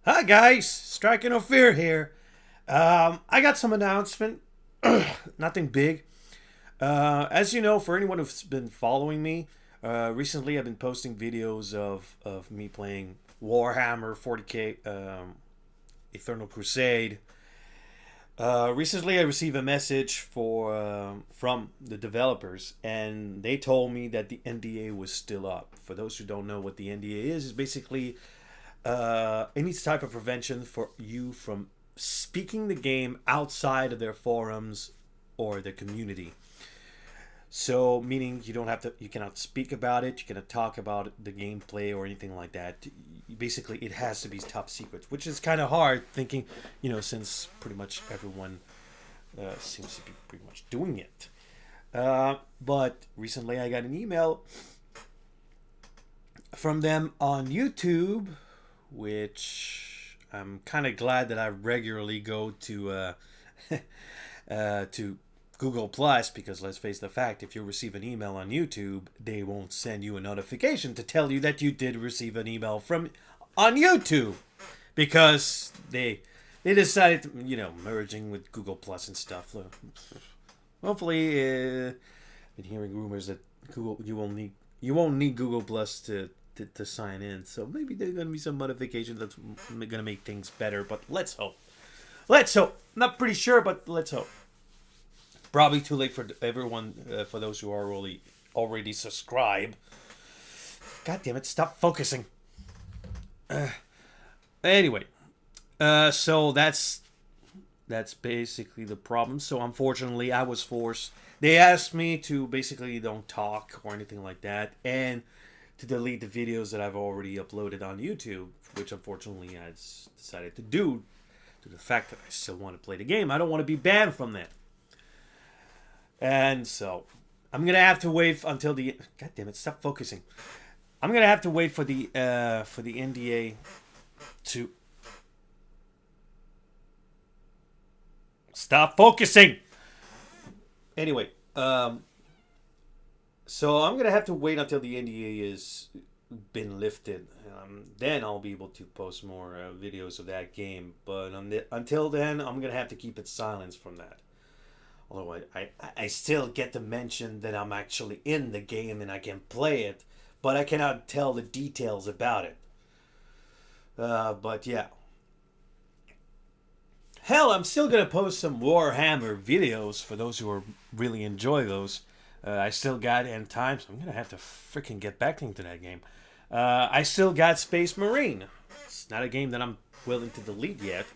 Hi guys, Striking No Fear here. I got some announcement. Nothing big. As you know, for anyone who's been following me, recently I've been posting videos of me playing Warhammer 40K Eternal Crusade. Recently I received a message from the developers, and they told me that the NDA was still up. For those who don't know what the NDA is basically any type of prevention for you from speaking the game outside of their forums or their community. So, meaning you don't have to, you cannot speak about it, you cannot talk about the gameplay or anything like that. Basically, it has to be top secret, which is kind of hard thinking, since pretty much everyone seems to be pretty much doing it. But recently, I got an email from them on YouTube, which I'm kind of glad that I regularly go to Google Plus, because let's face the fact, if you receive an email on YouTube, they won't send you a notification to tell you that you did receive an email from on YouTube, because they decided to, merging with Google Plus and stuff. Hopefully, I've been hearing rumors that Google you won't need Google Plus to sign in. So maybe there's going to be some modifications that's going to make things better. But let's hope. Let's hope. Not pretty sure, but let's hope. Probably too late for everyone, for those who are already subscribed. God damn it, stop focusing. Anyway, so that's basically the problem. So unfortunately, I was forced. They asked me to basically don't talk or anything like that, and to delete the videos that I've already uploaded on YouTube, which unfortunately I decided to do, to the fact that I still want to play the game. I don't want to be banned from that. And so I'm gonna have to wait until the. God damn it! Stop focusing. I'm gonna have to wait for the NDA to stop focusing. Anyway, so I'm gonna have to wait until the NDA is been lifted. Then I'll be able to post more videos of that game. But until then, I'm gonna have to keep it silence from that. Although I still get to mention that I'm actually in the game and I can play it, but I cannot tell the details about it. But yeah. Hell, I'm still gonna post some Warhammer videos for those who are really enjoy those. I still got end time, so I'm gonna have to freaking get back into that game. I still got Space Marine. It's not a game that I'm willing to delete yet.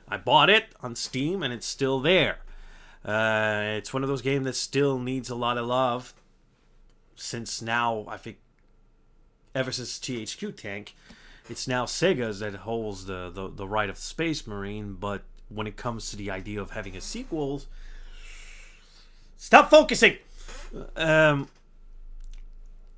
I bought it on Steam and it's still there. It's one of those games that still needs a lot of love. Since now, I think, ever since THQ Tank, it's now Sega's that holds the right of Space Marine. But when it comes to the idea of having a sequel, stop focusing.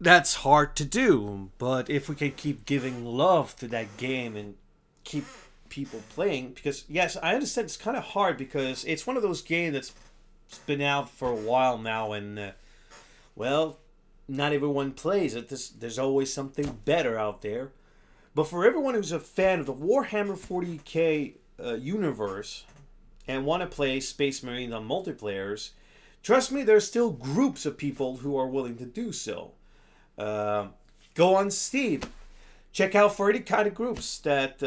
That's hard to do. But if we can keep giving love to that game and keep people playing, because yes, I understand it's kind of hard because it's one of those games that's been out for a while now, and well, not everyone plays it. There's always something better out there. But for everyone who's a fan of the Warhammer 40K universe and want to play Space Marines on multiplayers, trust me, there's still groups of people who are willing to do so. Go on Steam, check out for any kind of groups that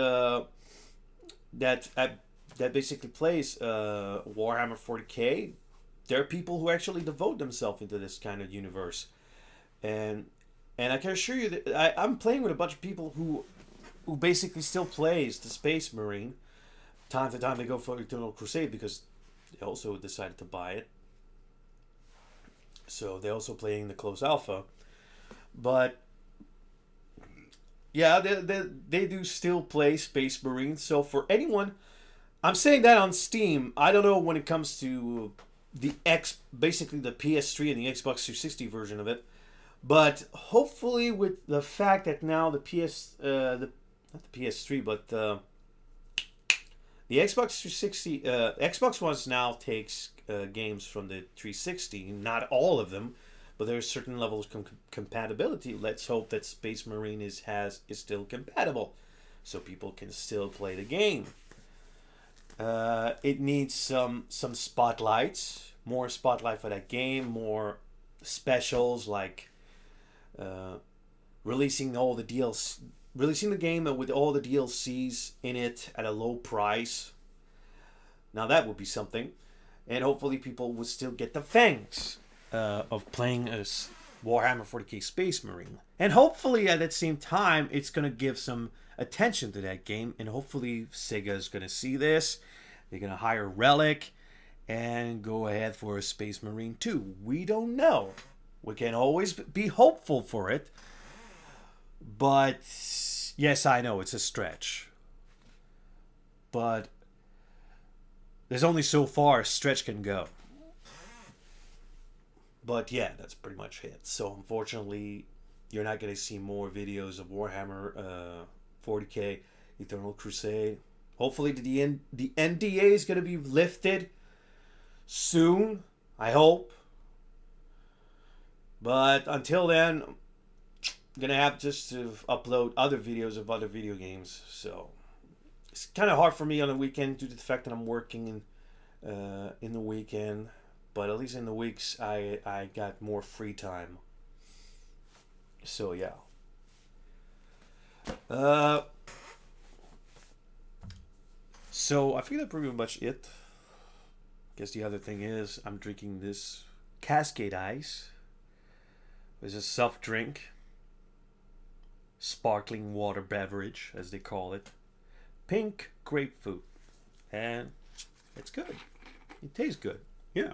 basically plays Warhammer 40K. There are people who actually devote themselves into this kind of universe, and I can assure you that I'm playing with a bunch of people who basically still plays the Space Marine. Time to time they go for Eternal Crusade because they also decided to buy it. So they're also playing the close alpha, but yeah, they do still play Space Marine. So for anyone, I'm saying that on Steam. I don't know when it comes to basically the PS3 and the Xbox 360 version of it, but hopefully with the fact that now not the PS3, but the Xbox 360, Xbox One now takes games from the 360. Not all of them, but there's certain levels of compatibility. Let's hope that Space Marine is still compatible. so people can still play the game. It needs some spotlights, more spotlight for that game, more specials like releasing releasing the game with all the DLCs in it at a low price. Now that would be something, and hopefully people would still get the thanks of playing as Warhammer 40K Space Marine, and hopefully at that same time it's gonna give some attention to that game, and hopefully Sega is gonna see this. They're gonna hire Relic and go ahead for a Space Marine 2. We don't know. We can always be hopeful for it, but yes, I know it's a stretch. But there's only so far a stretch can go. But yeah, that's pretty much it. So unfortunately, you're not going to see more videos of Warhammer 40K Eternal Crusade. Hopefully the NDA is going to be lifted soon. I hope. But until then, I'm going to have just to upload other videos of other video games. So it's kind of hard for me on the weekend due to the fact that I'm working in the weekend. But at least in the weeks, I got more free time. So, yeah. So, I think that's pretty much it. Guess the other thing is, I'm drinking this Cascade Ice. It's a soft drink. Sparkling water beverage, as they call it. Pink grapefruit. And it's good. It tastes good. Yeah.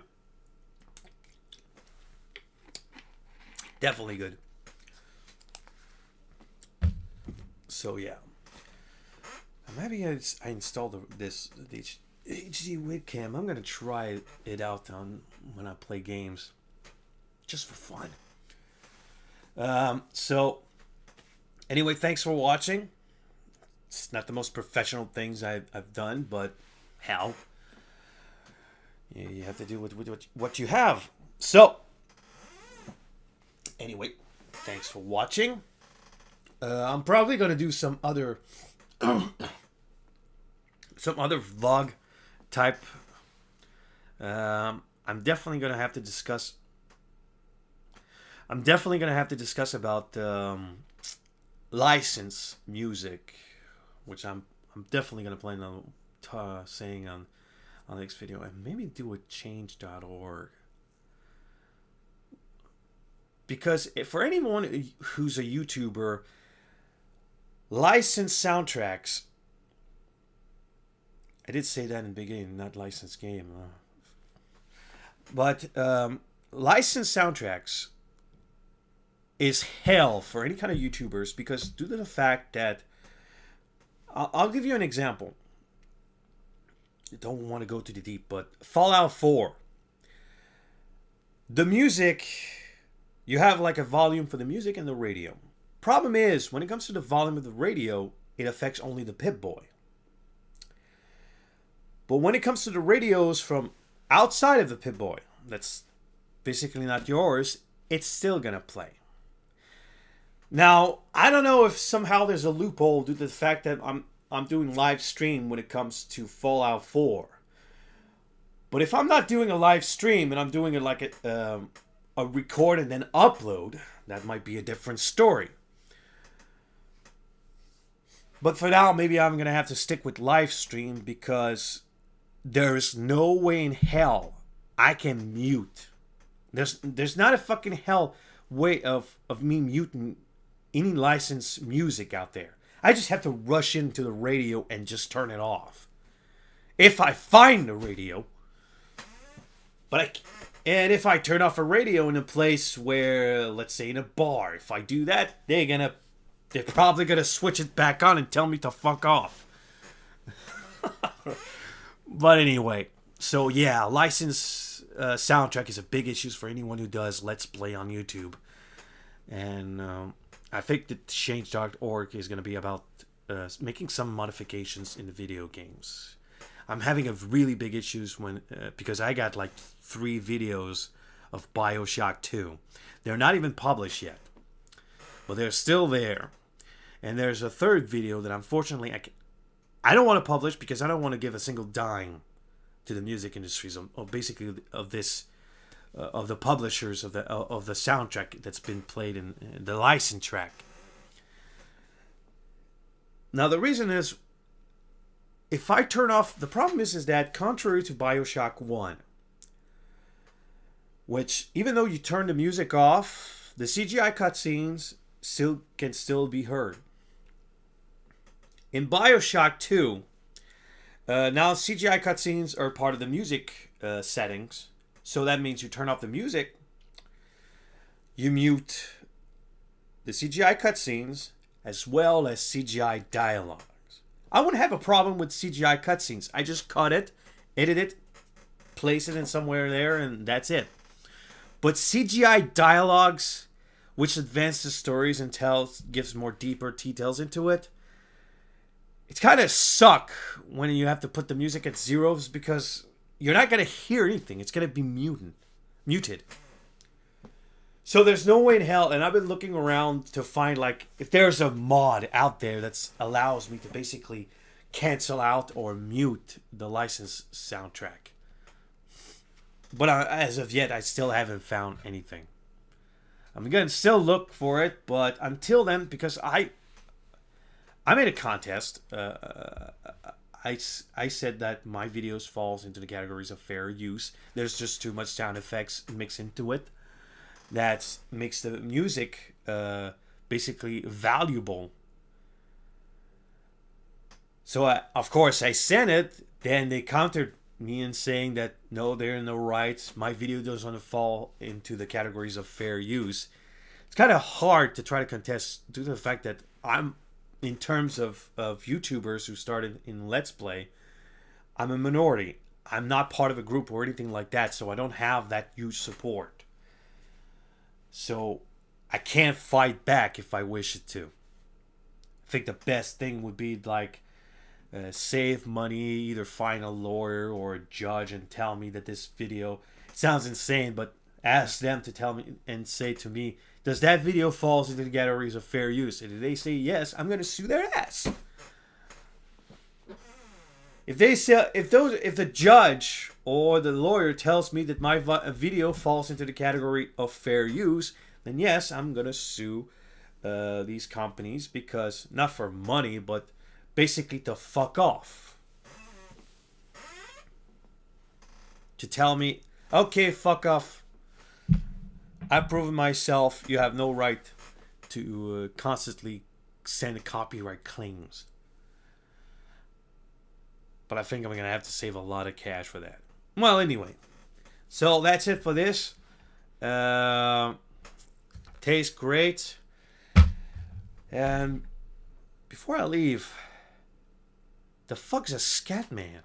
Definitely good. So yeah, maybe I installed this HD webcam. I'm gonna try it out when I play games, just for fun. So anyway, thanks for watching. It's not the most professional things I've done, but hell, you have to do with what you have. So. Anyway, thanks for watching. I'm probably gonna do some other vlog type. I'm definitely gonna have to discuss. About license music, which I'm definitely gonna plan on saying on the next video, and maybe do a change.org. Because for anyone who's a YouTuber, licensed soundtracks, I did say that in the beginning, not licensed game. But licensed soundtracks is hell for any kind of YouTubers, because due to the fact that, I'll give you an example. I don't want to go too deep, but Fallout 4. The music... You have like a volume for the music and the radio. Problem is, when it comes to the volume of the radio, it affects only the Pip-Boy. But when it comes to the radios from outside of the Pip-Boy, that's basically not yours, it's still gonna play. Now, I don't know if somehow there's a loophole due to the fact that I'm doing live stream when it comes to Fallout 4. But if I'm not doing a live stream and I'm doing it like a record and then upload, that might be a different story. But for now, maybe I'm going to have to stick with live stream, because there is no way in hell I can mute. There's not a fucking hell way of me muting any licensed music out there. I just have to rush into the radio and just turn it off. If I find the radio. And if I turn off a radio in a place where, let's say in a bar, if I do that, they're probably gonna switch it back on and tell me to fuck off. But anyway, so yeah, licensed soundtrack is a big issue for anyone who does Let's Play on YouTube. And I think that change.org is gonna be about making some modifications in the video games. I'm having a really big issues because I got like 3 videos of BioShock 2. They're not even published yet, but they're still there. And there's a third video that unfortunately I don't want to publish because I don't want to give a single dime to the music industries of basically of this of the publishers of the soundtrack that's been played in the license track. Now the reason is, if I turn off, the problem is that contrary to BioShock 1, which even though you turn the music off, the CGI cutscenes can still be heard. In BioShock 2, now CGI cutscenes are part of the music settings. So that means you turn off the music, you mute the CGI cutscenes, as well as CGI dialogues. I wouldn't have a problem with CGI cutscenes. I just cut it, edit it, place it in somewhere there, and that's it. But CGI dialogues, which advance the stories and gives more deeper details into it, it's kind of suck when you have to put the music at zeros because you're not going to hear anything. It's going to be muted. So there's no way in hell, and I've been looking around to find, like, if there's a mod out there that allows me to basically cancel out or mute the licensed soundtrack. But as of yet, I still haven't found anything. I'm going to still look for it, but until then, because I made a contest. I said that my videos falls into the categories of fair use. There's just too much sound effects mixed into it. That makes the music basically valuable. So, of course, I sent it. Then they countered me in saying that, no, they're in the right. My video doesn't fall into the categories of fair use. It's kind of hard to try to contest due to the fact that I'm, in terms of YouTubers who started in Let's Play, I'm a minority. I'm not part of a group or anything like that, so I don't have that huge support. So I can't fight back if I wish it to. I think the best thing would be like save money, either find a lawyer or a judge and tell me that this video, it sounds insane, but ask them to tell me and say to me, does that video falls into the categories of fair use? And if they say yes, I'm going to sue their ass. If they say, if the judge or the lawyer tells me that my video falls into the category of fair use, then yes, I'm going to sue these companies, because not for money, but basically to fuck off. To tell me, okay, fuck off. I've proven myself. You have no right to constantly send copyright claims. But I think I'm going to have to save a lot of cash for that. Well, anyway. So that's it for this. Tastes great. And before I leave, the fuck's a scat man?